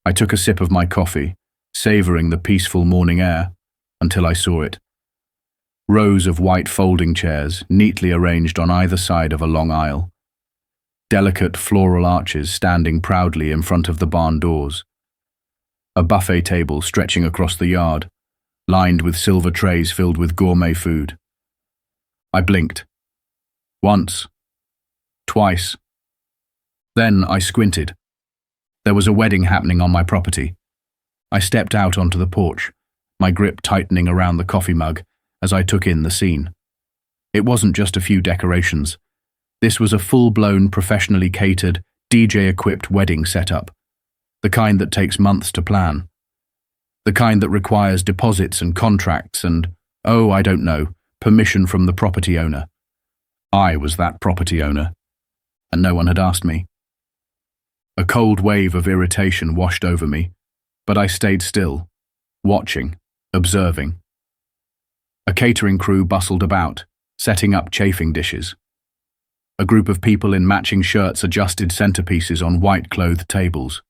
I took a sip of my coffee, savoring the peaceful morning air, until I saw it. Rows of white folding chairs, neatly arranged on either side of a long aisle. Delicate floral arches standing proudly in front of the barn doors. A buffet table stretching across the yard, lined with silver trays filled with gourmet food. I blinked. Once. Twice. Then I squinted. There was a wedding happening on my property. I stepped out onto the porch, my grip tightening around the coffee mug as I took in the scene. It wasn't just a few decorations. This was a full-blown, professionally catered, DJ-equipped wedding setup. The kind that takes months to plan. The kind that requires deposits and contracts and, oh, I don't know, permission from the property owner. I was that property owner, and no one had asked me. A cold wave of irritation washed over me, but I stayed still, watching, observing. A catering crew bustled about, setting up chafing dishes. A group of people in matching shirts adjusted centerpieces on white-clothed tables.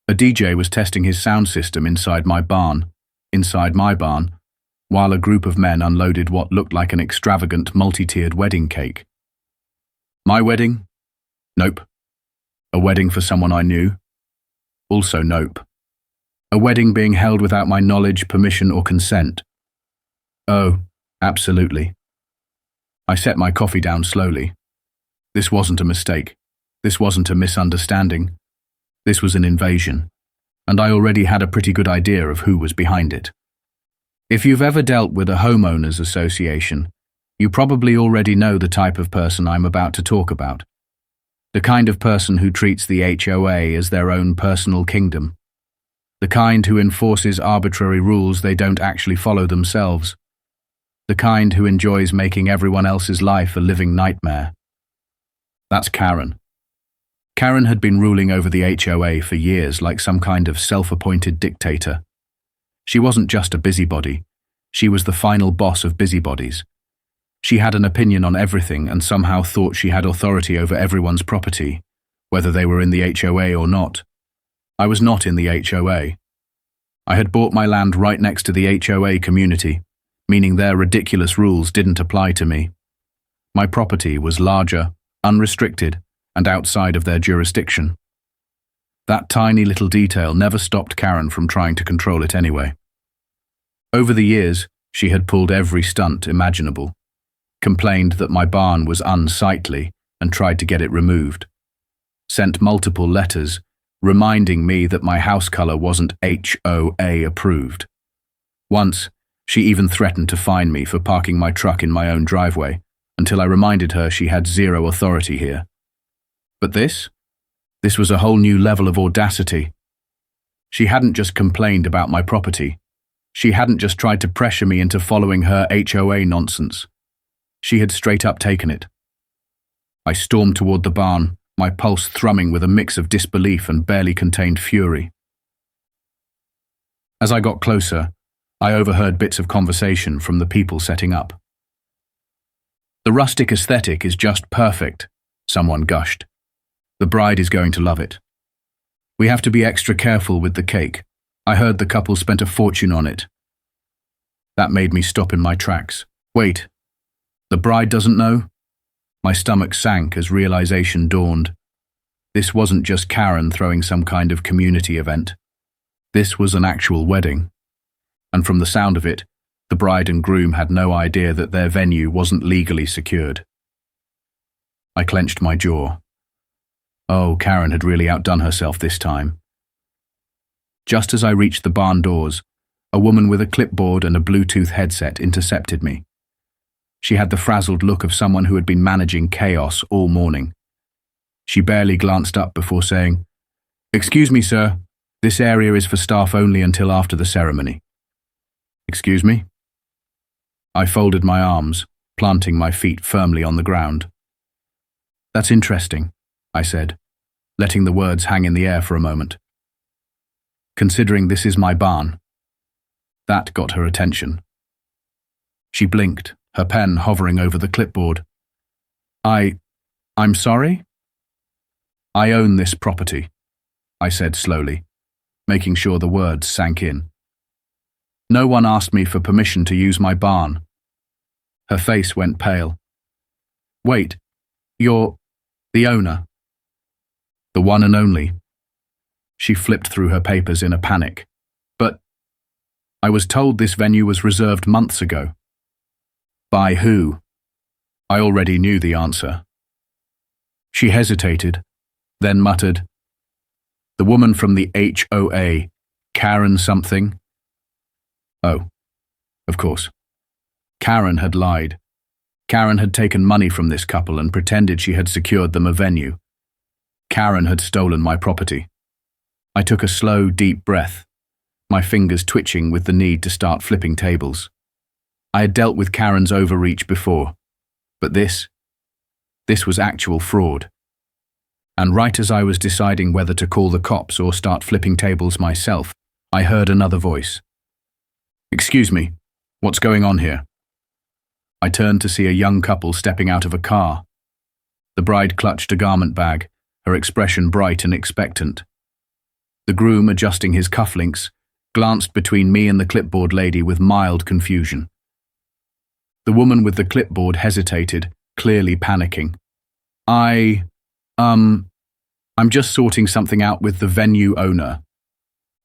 A DJ was testing his sound system inside my barn, while a group of men unloaded what looked like an extravagant multi-tiered wedding cake. My wedding? Nope. A wedding for someone I knew? Also nope. A wedding being held without my knowledge, permission, or consent? Oh, absolutely. I set my coffee down slowly. This wasn't a mistake. This wasn't a misunderstanding. This was an invasion, and I already had a pretty good idea of who was behind it. If you've ever dealt with a homeowners association, you probably already know the type of person I'm about to talk about. The kind of person who treats the HOA as their own personal kingdom. The kind who enforces arbitrary rules they don't actually follow themselves. The kind who enjoys making everyone else's life a living nightmare. That's Karen. Karen had been ruling over the HOA for years like some kind of self-appointed dictator. She wasn't just a busybody. She was the final boss of busybodies. She had an opinion on everything and somehow thought she had authority over everyone's property, whether they were in the HOA or not. I was not in the HOA. I had bought my land right next to the HOA community, meaning their ridiculous rules didn't apply to me. My property was larger, unrestricted, and outside of their jurisdiction. That tiny little detail never stopped Karen from trying to control it anyway. Over the years, she had pulled every stunt imaginable, complained that my barn was unsightly and tried to get it removed, sent multiple letters reminding me that my house color wasn't HOA approved. Once, she even threatened to fine me for parking my truck in my own driveway, until I reminded her she had zero authority here. But this was a whole new level of audacity. She hadn't just complained about my property. She hadn't just tried to pressure me into following her HOA nonsense. She had straight up taken it. I stormed toward the barn, my pulse thrumming with a mix of disbelief and barely contained fury. As I got closer, I overheard bits of conversation from the people setting up. "The rustic aesthetic is just perfect," someone gushed. "The bride is going to love it. We have to be extra careful with the cake. I heard the couple spent a fortune on it." That made me stop in my tracks. Wait, the bride doesn't know? My stomach sank as realization dawned. This wasn't just Karen throwing some kind of community event. This was an actual wedding. And from the sound of it, the bride and groom had no idea that their venue wasn't legally secured. I clenched my jaw. Oh, Karen had really outdone herself this time. Just as I reached the barn doors, a woman with a clipboard and a Bluetooth headset intercepted me. She had the frazzled look of someone who had been managing chaos all morning. She barely glanced up before saying, "Excuse me, sir. This area is for staff only until after the ceremony." "Excuse me?" I folded my arms, planting my feet firmly on the ground. "That's interesting," I said, letting the words hang in the air for a moment. "Considering this is my barn." That got her attention. She blinked, her pen hovering over the clipboard. I'm sorry?" "I own this property," I said slowly. making sure the words sank in. No one asked me for permission to use my barn. Her face went pale. Wait, you're the owner? The one and only. She flipped through her papers in a panic. But I was told this venue was reserved months ago. By who? I already knew the answer. She hesitated, then muttered, "The woman from the HOA, Karen something." Oh, of course. Karen had lied. Karen had taken money from this couple and pretended she had secured them a venue. Karen had stolen my property. I took a slow, deep breath, my fingers twitching with the need to start flipping tables. I had dealt with Karen's overreach before, but this was actual fraud. And right as I was deciding whether to call the cops or start flipping tables myself, I heard another voice. "Excuse me, what's going on here?" I turned to see a young couple stepping out of a car. The bride clutched a garment bag, her expression bright and expectant. The groom, adjusting his cufflinks, glanced between me and the clipboard lady with mild confusion. The woman with the clipboard hesitated, clearly panicking. I'm just sorting something out with the venue owner."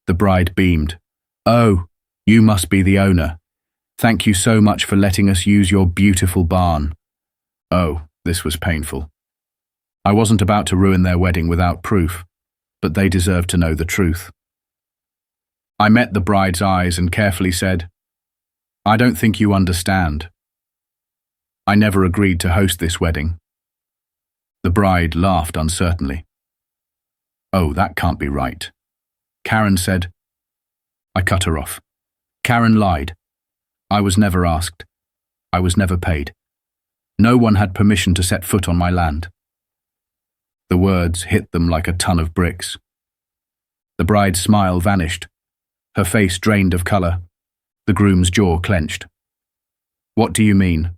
The bride beamed. "Oh, you must be the owner. Thank you so much for letting us use your beautiful barn." Oh, this was painful. I wasn't about to ruin their wedding without proof, but they deserved to know the truth. I met the bride's eyes and carefully said, "I don't think you understand. I never agreed to host this wedding." The bride laughed uncertainly. "Oh, that can't be right." Karen said. I cut her off. Karen lied. I was never asked. I was never paid. No one had permission to set foot on my land. The words hit them like a ton of bricks. The bride's smile vanished. Her face drained of color. The groom's jaw clenched. "What do you mean?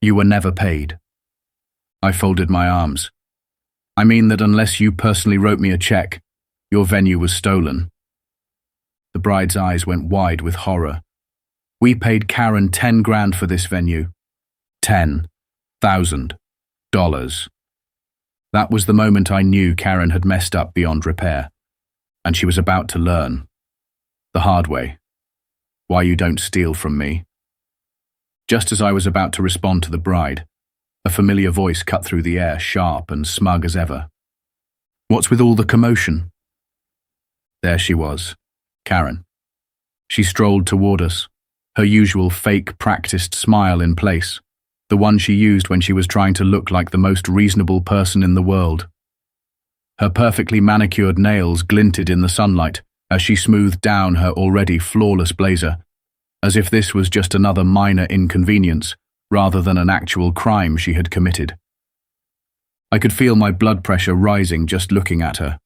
You were never paid?" I folded my arms. "I mean that unless you personally wrote me a check, your venue was stolen." The bride's eyes went wide with horror. "We paid Karen 10 grand for this venue. $10,000. That was the moment I knew Karen had messed up beyond repair, and she was about to learn. The hard way. Why you don't steal from me. Just as I was about to respond to the bride, a familiar voice cut through the air, sharp and smug as ever. "What's with all the commotion?" There she was, Karen. She strolled toward us, her usual fake, practiced smile in place, the one she used when she was trying to look like the most reasonable person in the world. Her perfectly manicured nails glinted in the sunlight as she smoothed down her already flawless blazer, as if this was just another minor inconvenience rather than an actual crime she had committed. I could feel my blood pressure rising just looking at her.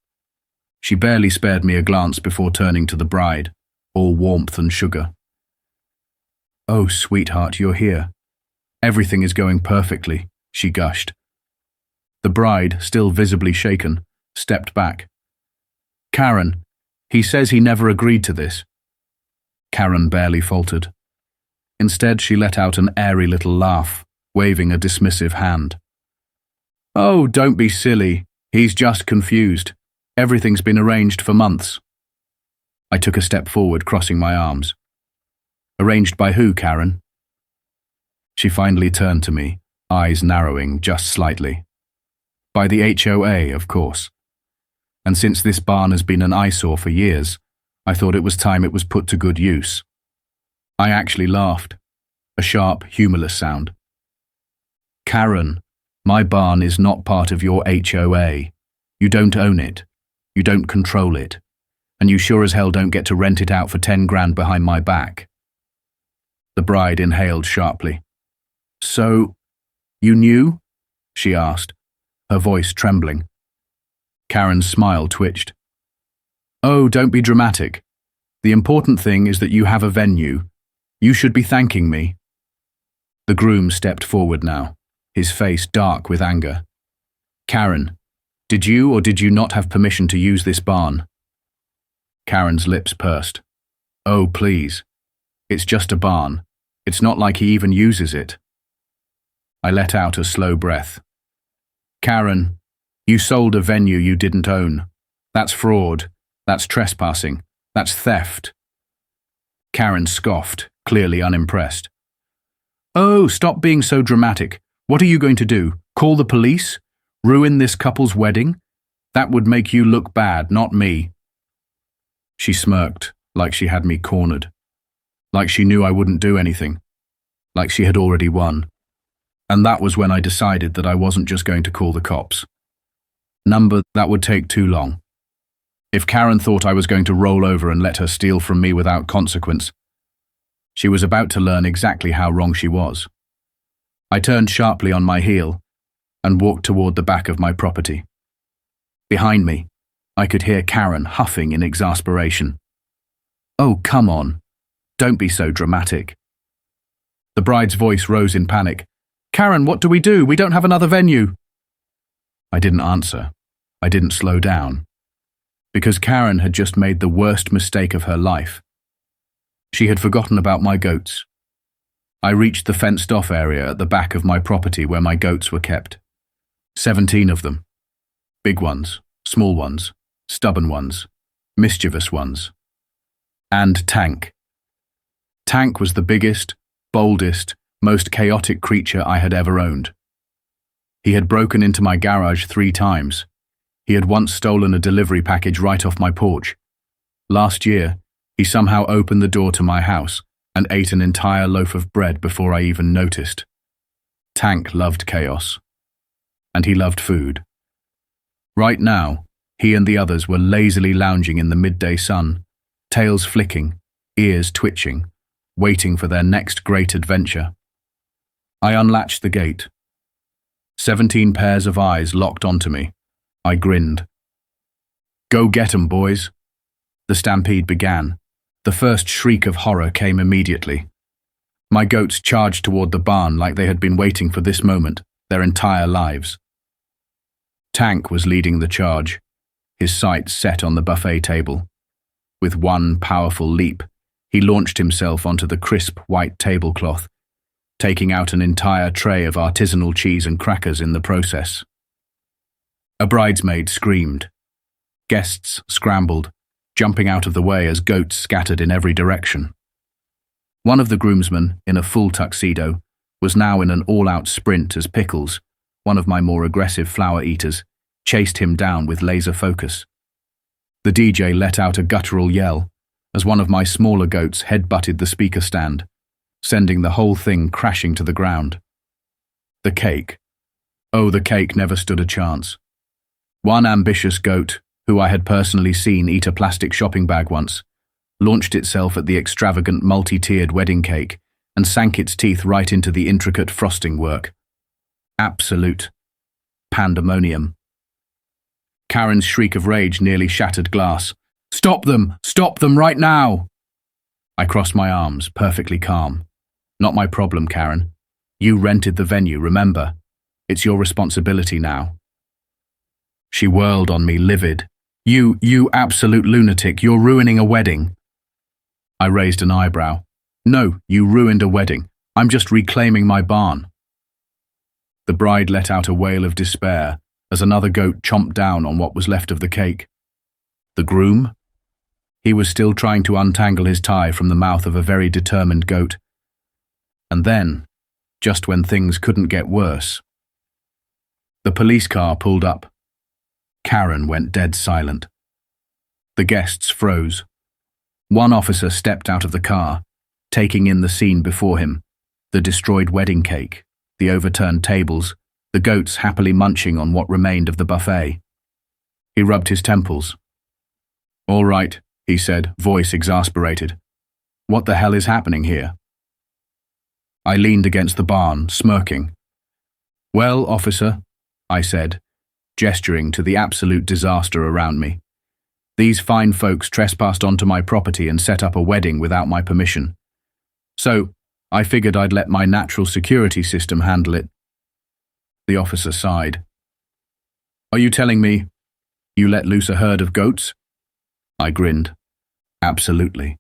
She barely spared me a glance before turning to the bride, all warmth and sugar. "Oh, sweetheart, you're here. Everything is going perfectly," she gushed. The bride, still visibly shaken, stepped back. "Karen, he says he never agreed to this." Karen barely faltered. Instead, she let out an airy little laugh, waving a dismissive hand. "Oh, don't be silly. He's just confused. Everything's been arranged for months." I took a step forward, crossing my arms. "Arranged by who, Karen?" She finally turned to me, eyes narrowing just slightly. "By the HOA, of course. And since this barn has been an eyesore for years, I thought it was time it was put to good use." I actually laughed, a sharp, humorless sound. "Karen, my barn is not part of your HOA. You don't own it. You don't control it. And you sure as hell don't get to rent it out for 10 grand behind my back." The bride inhaled sharply. "So, you knew?" she asked, her voice trembling. Karen's smile twitched. "Oh, don't be dramatic. The important thing is that you have a venue. You should be thanking me." The groom stepped forward now, his face dark with anger. "Karen, did you or did you not have permission to use this barn?" Karen's lips pursed. Oh, please. It's just a barn. It's not like he even uses it. I let out a slow breath. Karen, you sold a venue you didn't own. That's fraud. That's trespassing. That's theft. Karen scoffed, clearly unimpressed. Oh, stop being so dramatic. What are you going to do? Call the police? Ruin this couple's wedding? That would make you look bad, not me. She smirked, like she had me cornered. Like she knew I wouldn't do anything. Like she had already won. And that was when I decided that I wasn't just going to call the cops. That would take too long. If Karen thought I was going to roll over and let her steal from me without consequence, she was about to learn exactly how wrong she was. I turned sharply on my heel and walked toward the back of my property. Behind me, I could hear Karen huffing in exasperation. Oh, come on. Don't be so dramatic. The bride's voice rose in panic. Karen, what do? We don't have another venue. I didn't answer. I didn't slow down. Because Karen had just made the worst mistake of her life. She had forgotten about my goats. I reached the fenced-off area at the back of my property where my goats were kept. 17 of them. Big ones, small ones, stubborn ones, mischievous ones. And Tank. Tank was the biggest, boldest, most chaotic creature I had ever owned. He had broken into my garage 3 times. He had once stolen a delivery package right off my porch. Last year, he somehow opened the door to my house and ate an entire loaf of bread before I even noticed. Tank loved chaos. And he loved food. Right now, he and the others were lazily lounging in the midday sun, tails flicking, ears twitching, waiting for their next great adventure. I unlatched the gate. 17 pairs of eyes locked onto me. I grinned. Go get 'em, boys. The stampede began. The first shriek of horror came immediately. My goats charged toward the barn like they had been waiting for this moment their entire lives. Tank was leading the charge, his sights set on the buffet table. With one powerful leap, he launched himself onto the crisp white tablecloth, taking out an entire tray of artisanal cheese and crackers in the process. A bridesmaid screamed. Guests scrambled, jumping out of the way as goats scattered in every direction. One of the groomsmen, in a full tuxedo, was now in an all-out sprint as Pickles, one of my more aggressive flower eaters, chased him down with laser focus. The DJ let out a guttural yell as one of my smaller goats head-butted the speaker stand, sending the whole thing crashing to the ground. The cake. Oh, the cake never stood a chance. One ambitious goat, who I had personally seen eat a plastic shopping bag once, launched itself at the extravagant multi-tiered wedding cake and sank its teeth right into the intricate frosting work. Absolute pandemonium. Karen's shriek of rage nearly shattered glass. Stop them! Stop them right now! I crossed my arms, perfectly calm. Not my problem, Karen. You rented the venue, remember? It's your responsibility now. She whirled on me, livid. You absolute lunatic, you're ruining a wedding. I raised an eyebrow. No, you ruined a wedding. I'm just reclaiming my barn. The bride let out a wail of despair as another goat chomped down on what was left of the cake. The groom? He was still trying to untangle his tie from the mouth of a very determined goat. And then, just when things couldn't get worse, the police car pulled up. Karen went dead silent. The guests froze. One officer stepped out of the car, taking in the scene before him, the destroyed wedding cake, the overturned tables, the goats happily munching on what remained of the buffet. He rubbed his temples. All right, he said, voice exasperated. What the hell is happening here? I leaned against the barn, smirking. Well, officer, I said, gesturing to the absolute disaster around me. These fine folks trespassed onto my property and set up a wedding without my permission. So, I figured I'd let my natural security system handle it. The officer sighed. Are you telling me you let loose a herd of goats? I grinned. Absolutely.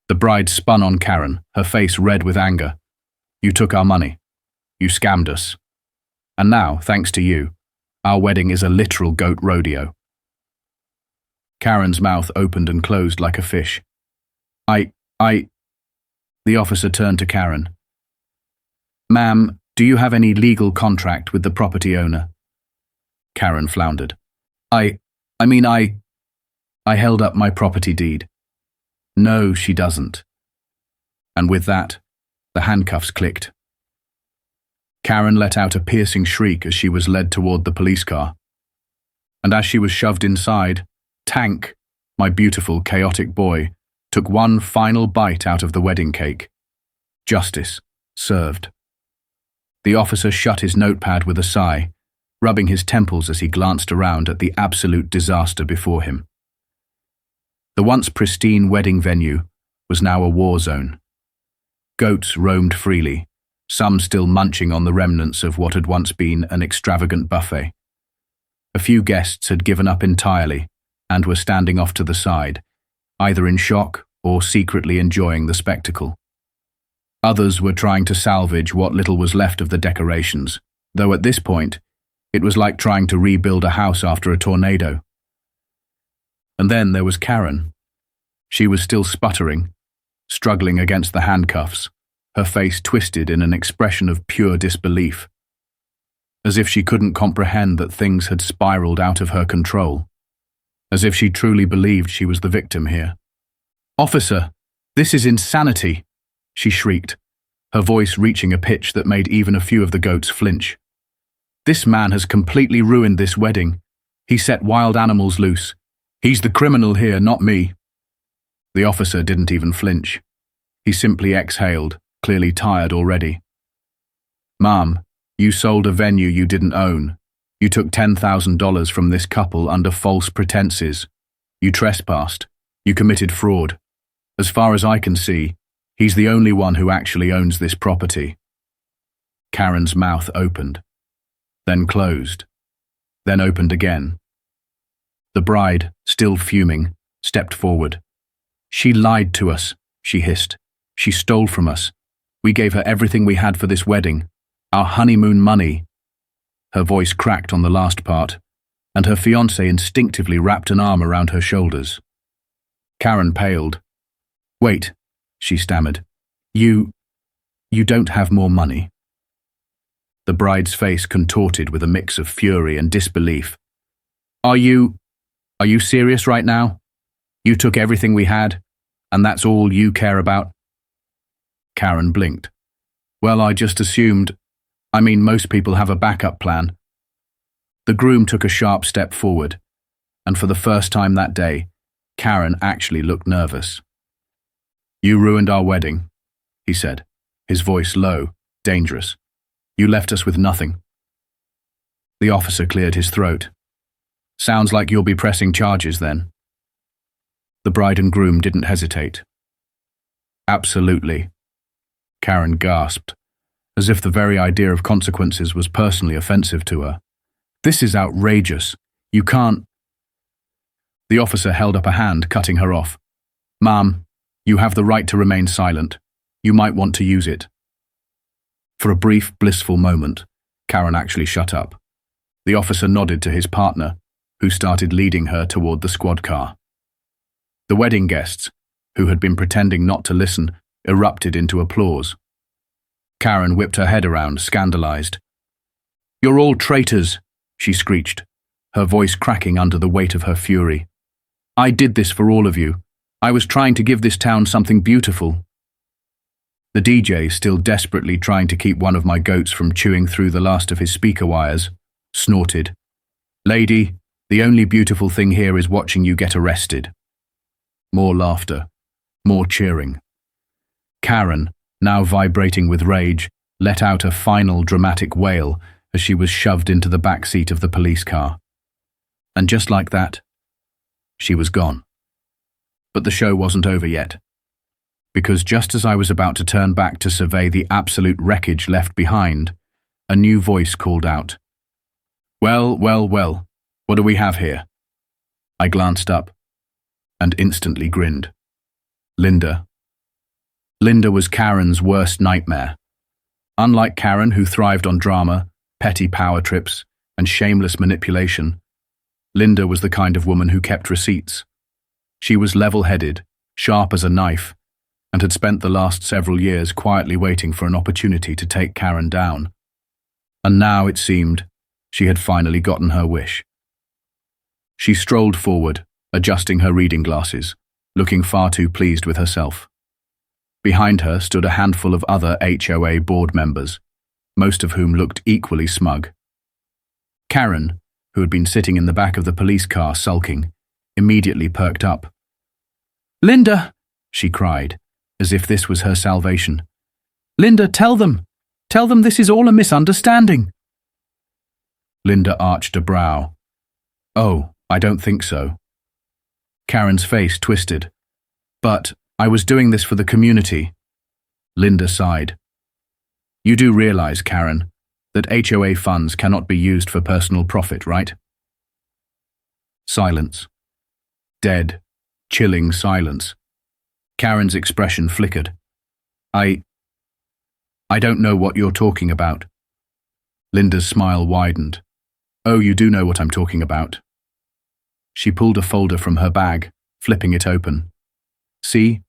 The bride spun on Karen, her face red with anger. You took our money. You scammed us. And now, thanks to you, our wedding is a literal goat rodeo. Karen's mouth opened and closed like a fish. The officer turned to Karen. Ma'am, do you have any legal contract with the property owner? Karen floundered. I held up my property deed. No, she doesn't. And with that, the handcuffs clicked. Karen let out a piercing shriek as she was led toward the police car. And as she was shoved inside, Tank, my beautiful, chaotic boy, took one final bite out of the wedding cake. Justice served. The officer shut his notepad with a sigh, rubbing his temples as he glanced around at the absolute disaster before him. The once pristine wedding venue was now a war zone. Goats roamed freely, some still munching on the remnants of what had once been an extravagant buffet. A few guests had given up entirely and were standing off to the side, either in shock or secretly enjoying the spectacle. Others were trying to salvage what little was left of the decorations, though at this point, it was like trying to rebuild a house after a tornado. And then there was Karen. She was still sputtering, struggling against the handcuffs, her face twisted in an expression of pure disbelief, as if she couldn't comprehend that things had spiraled out of her control, as if she truly believed she was the victim here. "Officer, this is insanity," she shrieked, her voice reaching a pitch that made even a few of the goats flinch. "This man has completely ruined this wedding. He set wild animals loose. He's the criminal here, not me." The officer didn't even flinch. He simply exhaled, clearly tired already. "Ma'am, you sold a venue you didn't own. You took $10,000 from this couple under false pretenses. You trespassed. You committed fraud. As far as I can see, he's the only one who actually owns this property." Karen's mouth opened, then closed, then opened again. The bride, still fuming, stepped forward. "She lied to us," she hissed. "She stole from us. We gave her everything we had for this wedding. Our honeymoon money." Her voice cracked on the last part, and her fiancé instinctively wrapped an arm around her shoulders. Karen paled. "Wait," she stammered. You don't have more money?" The bride's face contorted with a mix of fury and disbelief. Are you serious right now? You took everything we had, and that's all you care about?" Karen blinked. "Well, I just assumed. Most people have a backup plan." The groom took a sharp step forward, and for the first time that day, Karen actually looked nervous. "You ruined our wedding," he said, his voice low, dangerous. "You left us with nothing." The officer cleared his throat. "Sounds like you'll be pressing charges then." The bride and groom didn't hesitate. "Absolutely," Karen gasped, as if the very idea of consequences was personally offensive to her. "This is outrageous. You can't—" The officer held up a hand, cutting her off. "Ma'am, you have the right to remain silent. You might want to use it." For a brief, blissful moment, Karen actually shut up. The officer nodded to his partner, who started leading her toward the squad car. The wedding guests, who had been pretending not to listen, erupted into applause. Karen whipped her head around, scandalized. "You're all traitors," she screeched, her voice cracking under the weight of her fury. "I did this for all of you. I was trying to give this town something beautiful." The DJ, still desperately trying to keep one of my goats from chewing through the last of his speaker wires, snorted. "Lady, the only beautiful thing here is watching you get arrested." More laughter, more cheering. Karen, now vibrating with rage, let out a final dramatic wail as she was shoved into the back seat of the police car. And just like that, she was gone. But the show wasn't over yet. Because just as I was about to turn back to survey the absolute wreckage left behind, a new voice called out. Well, what do we have here?" I glanced up and instantly grinned. Linda. Linda was Karen's worst nightmare. Unlike Karen, who thrived on drama, petty power trips, and shameless manipulation, Linda was the kind of woman who kept receipts. She was level-headed, sharp as a knife, and had spent the last several years quietly waiting for an opportunity to take Karen down. And now, it seemed, she had finally gotten her wish. She strolled forward, adjusting her reading glasses, looking far too pleased with herself. Behind her stood a handful of other HOA board members, most of whom looked equally smug. Karen, who had been sitting in the back of the police car sulking, immediately perked up. "Linda!" she cried, as if this was her salvation. "Linda, tell them! Tell them this is all a misunderstanding!" Linda arched a brow. "Oh, I don't think so." Karen's face twisted. "But I was doing this for the community." Linda sighed. "You do realize, Karen, that HOA funds cannot be used for personal profit, right?" Silence. Dead, chilling silence. Karen's expression flickered. I don't know what you're talking about." Linda's smile widened. "Oh, you do know what I'm talking about." She pulled a folder from her bag, flipping it open. "See,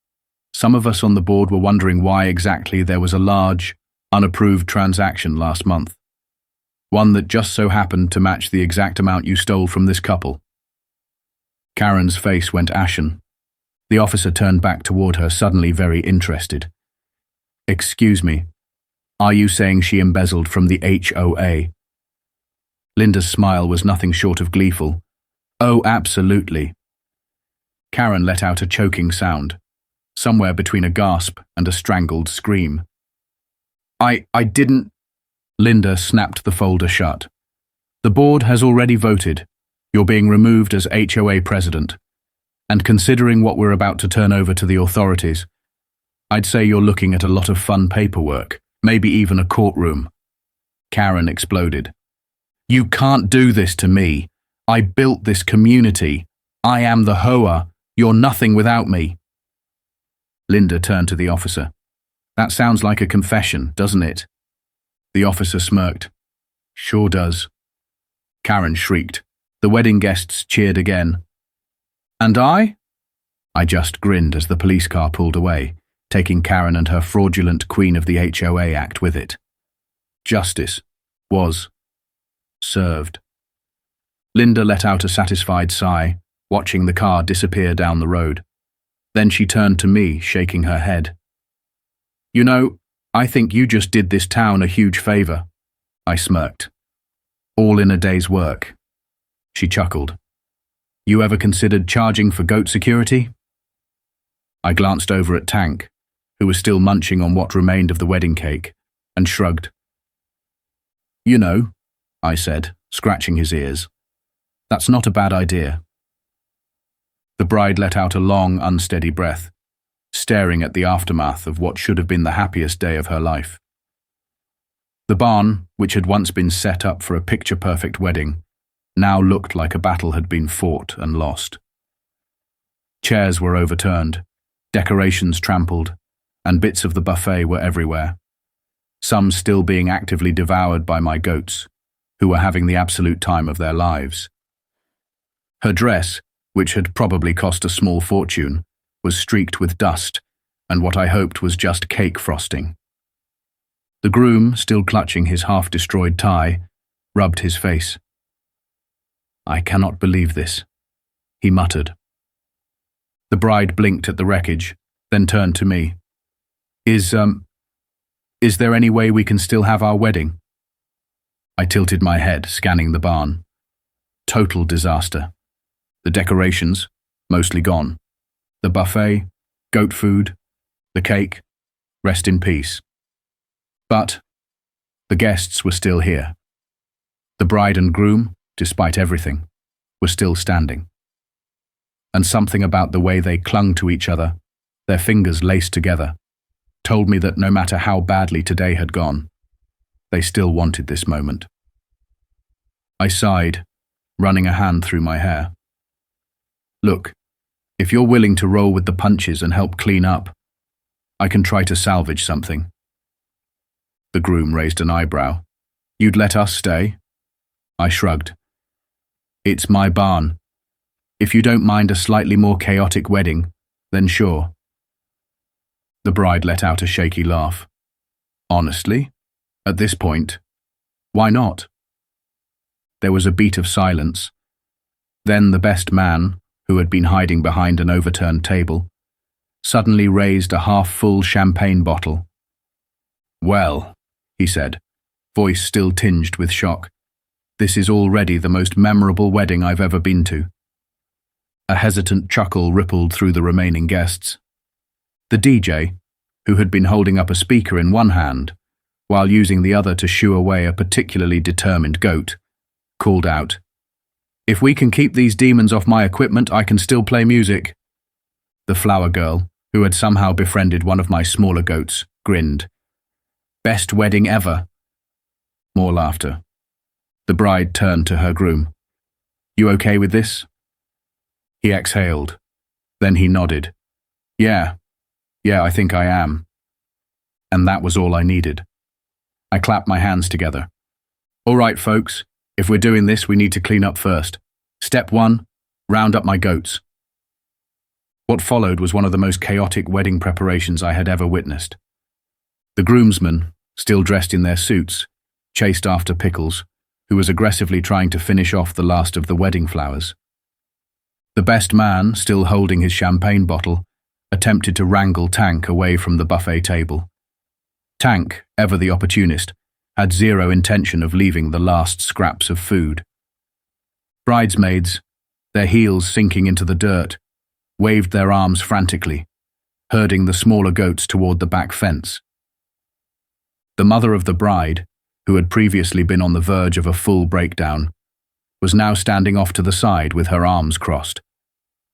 some of us on the board were wondering why exactly there was a large, unapproved transaction last month. One that just so happened to match the exact amount you stole from this couple." Karen's face went ashen. The officer turned back toward her, suddenly very interested. "Excuse me, are you saying she embezzled from the HOA?" Linda's smile was nothing short of gleeful. "Oh, absolutely." Karen let out a choking sound, somewhere between a gasp and a strangled scream. I didn't..." Linda snapped the folder shut. "The board has already voted. You're being removed as HOA president. And considering what we're about to turn over to the authorities, I'd say you're looking at a lot of fun paperwork, maybe even a courtroom." Karen exploded. "You can't do this to me. I built this community. I am the HOA. You're nothing without me." Linda turned to the officer. "That sounds like a confession, doesn't it?" The officer smirked. "Sure does." Karen shrieked. The wedding guests cheered again. "And I?" I just grinned as the police car pulled away, taking Karen and her fraudulent Queen of the HOA act with it. Justice was served. Linda let out a satisfied sigh, watching the car disappear down the road. Then she turned to me, shaking her head. "You know, I think you just did this town a huge favor." I smirked. "All in a day's work." She chuckled. "You ever considered charging for goat security?" I glanced over at Tank, who was still munching on what remained of the wedding cake, and shrugged. "You know," I said, scratching his ears, "that's not a bad idea." The bride let out a long, unsteady breath, staring at the aftermath of what should have been the happiest day of her life. The barn, which had once been set up for a picture-perfect wedding, now looked like a battle had been fought and lost. Chairs were overturned, decorations trampled, and bits of the buffet were everywhere, some still being actively devoured by my goats, who were having the absolute time of their lives. Her dress, which had probably cost a small fortune, was streaked with dust and what I hoped was just cake frosting. The groom, still clutching his half-destroyed tie, rubbed his face. "I cannot believe this," he muttered. The bride blinked at the wreckage, then turned to me. Is there any way we can still have our wedding?" I tilted my head, scanning the barn. Total disaster. The decorations, mostly gone. The buffet, goat food, the cake, rest in peace. But the guests were still here. The bride and groom, despite everything, were still standing. And something about the way they clung to each other, their fingers laced together, told me that no matter how badly today had gone, they still wanted this moment. I sighed, running a hand through my hair. "Look, If you're willing to roll with the punches and help clean up, I can try to salvage something. The groom raised an eyebrow. You'd let us stay? I shrugged. It's my barn. If you don't mind a slightly more chaotic wedding, then sure. The bride let out a shaky laugh. Honestly, at this point, why not? There was a beat of silence. Then the best man, who had been hiding behind an overturned table, suddenly raised a half-full champagne bottle. Well, he said, voice still tinged with shock, this is already the most memorable wedding I've ever been to. A hesitant chuckle rippled through the remaining guests. The DJ, who had been holding up a speaker in one hand, while using the other to shoo away a particularly determined goat, called out, If we can keep these demons off my equipment, I can still play music. The flower girl, who had somehow befriended one of my smaller goats, grinned. Best wedding ever. More laughter. The bride turned to her groom. You okay with this? He exhaled. Then he nodded. Yeah, I think I am. And that was all I needed. I clapped my hands together. All right, folks, if we're doing this, we need to clean up first. Step 1, round up my goats. What followed was one of the most chaotic wedding preparations I had ever witnessed. The groomsmen, still dressed in their suits, chased after Pickles, who was aggressively trying to finish off the last of the wedding flowers. The best man, still holding his champagne bottle, attempted to wrangle Tank away from the buffet table. Tank, ever the opportunist, had zero intention of leaving the last scraps of food. Bridesmaids, their heels sinking into the dirt, waved their arms frantically, herding the smaller goats toward the back fence. The mother of the bride, who had previously been on the verge of a full breakdown, was now standing off to the side with her arms crossed,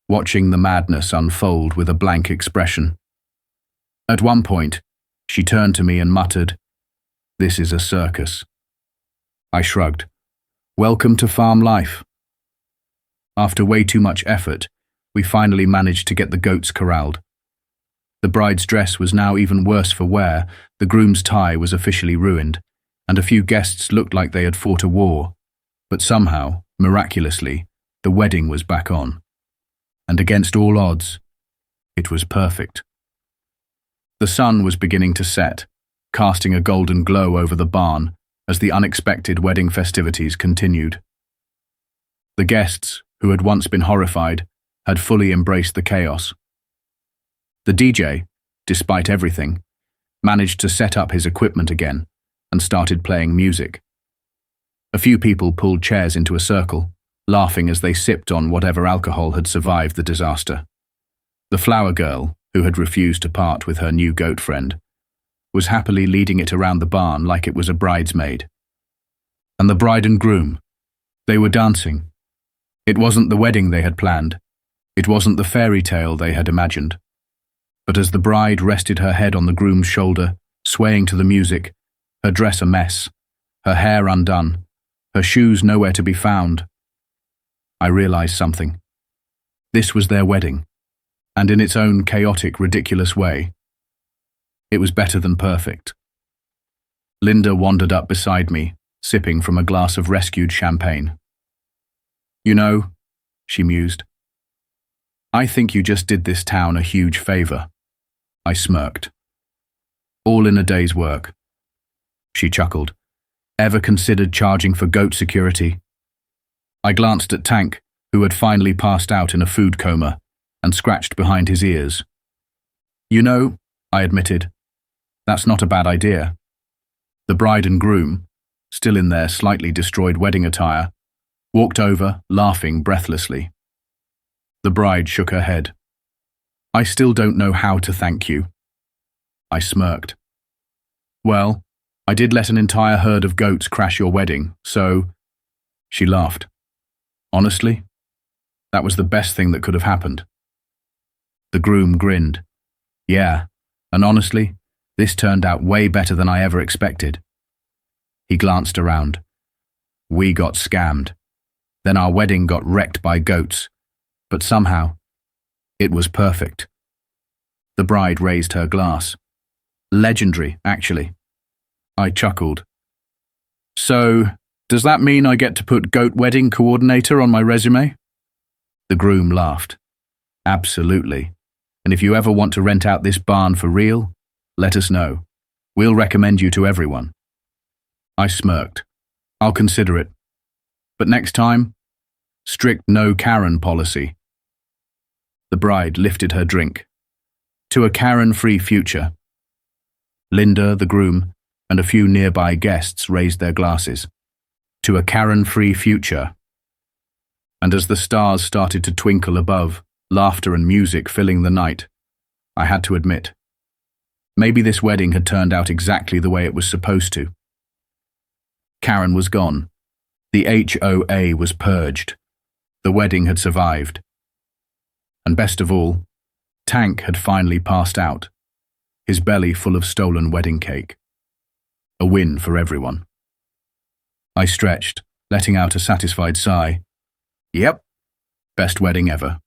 watching the madness unfold with a blank expression. At one point, she turned to me and muttered, This is a circus. I shrugged. Welcome to farm life. After way too much effort, we finally managed to get the goats corralled. The bride's dress was now even worse for wear, the groom's tie was officially ruined, and a few guests looked like they had fought a war. But somehow, miraculously, the wedding was back on. And against all odds, it was perfect. The sun was beginning to set, casting a golden glow over the barn as the unexpected wedding festivities continued. The guests, who had once been horrified, had fully embraced the chaos. The DJ, despite everything, managed to set up his equipment again and started playing music. A few people pulled chairs into a circle, laughing as they sipped on whatever alcohol had survived the disaster. The flower girl, who had refused to part with her new goat friend, was happily leading it around the barn like it was a bridesmaid. And the bride and groom, they were dancing. It wasn't the wedding they had planned. It wasn't the fairy tale they had imagined. But as the bride rested her head on the groom's shoulder, swaying to the music, her dress a mess, her hair undone, her shoes nowhere to be found, I realized something. This was their wedding, and in its own chaotic, ridiculous way, it was better than perfect. Linda wandered up beside me, sipping from a glass of rescued champagne. You know, she mused, I think you just did this town a huge favor. I smirked. All in a day's work. She chuckled. Ever considered charging for goat security? I glanced at Tank, who had finally passed out in a food coma, and scratched behind his ears. You know, I admitted, that's not a bad idea. The bride and groom, still in their slightly destroyed wedding attire, walked over, laughing breathlessly. The bride shook her head. I still don't know how to thank you. I smirked. Well, I did let an entire herd of goats crash your wedding, so... She laughed. Honestly, that was the best thing that could have happened. The groom grinned. Yeah, and honestly, this turned out way better than I ever expected. He glanced around. We got scammed. Then our wedding got wrecked by goats. But somehow, It was perfect. The bride raised her glass. Legendary, actually. I chuckled. So, does that mean I get to put goat wedding coordinator on my resume? The groom laughed. Absolutely. And if you ever want to rent out this barn for real, let us know. We'll recommend you to everyone. I smirked. I'll consider it. But next time, strict no Karen policy. The bride lifted her drink. To a Karen-free future. Linda, the groom, and a few nearby guests raised their glasses. To a Karen-free future. And as the stars started to twinkle above, laughter and music filling the night, I had to admit, maybe this wedding had turned out exactly the way it was supposed to. Karen was gone. The HOA was purged. The wedding had survived. And best of all, Tank had finally passed out, his belly full of stolen wedding cake. A win for everyone. I stretched, letting out a satisfied sigh. Yep, best wedding ever.